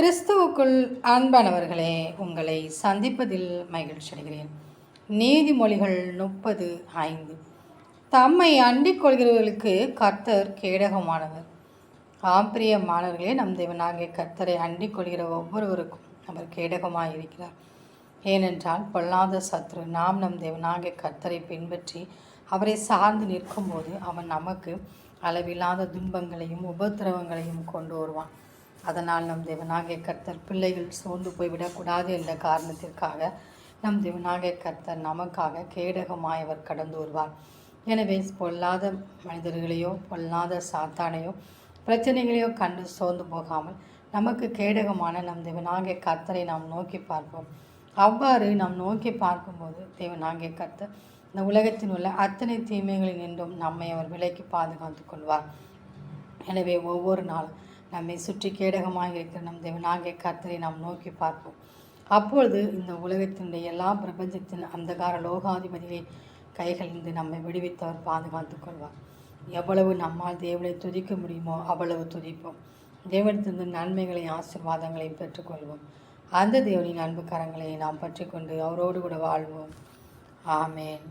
கிறிஸ்துவுக்குள் அன்பானவர்களே, உங்களை சந்திப்பதில் மகிழ்ச்சி அடைகிறேன். நீதிமொழிகள் 30:5. தம்மை அண்டிக் கொள்கிறவர்களுக்கு கர்த்தர் கேடகமானவர். பிரியமானவர்களே, நம் தேவனாகிய கர்த்தரை அண்டிக் கொள்கிற ஒவ்வொருவருக்கும் அவர் கேடகமாக இருக்கிறார். ஏனென்றால் பொல்லாத சத்ரு நாம் நம் தேவனாகிய கர்த்தரை பின்பற்றி அவரை சார்ந்து நிற்கும்போது அவன் நமக்கு அளவில்லாத துன்பங்களையும் உபத்திரவங்களையும் கொண்டு வருவான். அதனால் நம் தேவனாகிய கர்த்தர் பிள்ளைகள் சோர்ந்து போய்விடக்கூடாது என்ற காரணத்திற்காக நம் தேவனாகிய கர்த்தர் நமக்காக கேடகமாய் அவர் கடந்து வருவார். எனவே பொல்லாத மனிதர்களையோ பொல்லாத சாத்தானையோ பிரச்சனைகளையோ கண்டு சோர்ந்து போகாமல் நமக்கு கேடகமான நம் தேவனாகிய கர்த்தரை நாம் நோக்கி பார்ப்போம். அவ்வாறு நாம் நோக்கி பார்க்கும்போது தேவனாகிய கர்த்தர் இந்த உலகத்தில் உள்ள அத்தனை தீமைகளில் நின்றும் நம்மை அவர் விலைக்கு பாதுகாத்து கொள்வார். எனவே ஒவ்வொரு நாளும் நம்மை சுற்றி கேடகமாக இருக்கிற நம் தேவனாகிய கர்த்தரை நாம் நோக்கி பார்ப்போம். அப்பொழுது இந்த உலகத்தினுடைய எல்லா பிரபஞ்சத்தின் அந்தகார லோகாதிபதியை கைகளிலிருந்து நம்மை விடுவித்தவர் பாதுகாத்து கொள்வார். எவ்வளவு நம்மால் தேவனை துதிக்க முடியுமோ அவ்வளவு துதிப்போம். தேவனிடத்திலிருந்து நன்மைகளை ஆசீர்வாதங்களையும் பெற்றுக்கொள்வோம். அந்த தேவனின் அன்பு கரங்களை நாம் பற்றி கொண்டு அவரோடு கூட வாழ்வோம். ஆமேன்.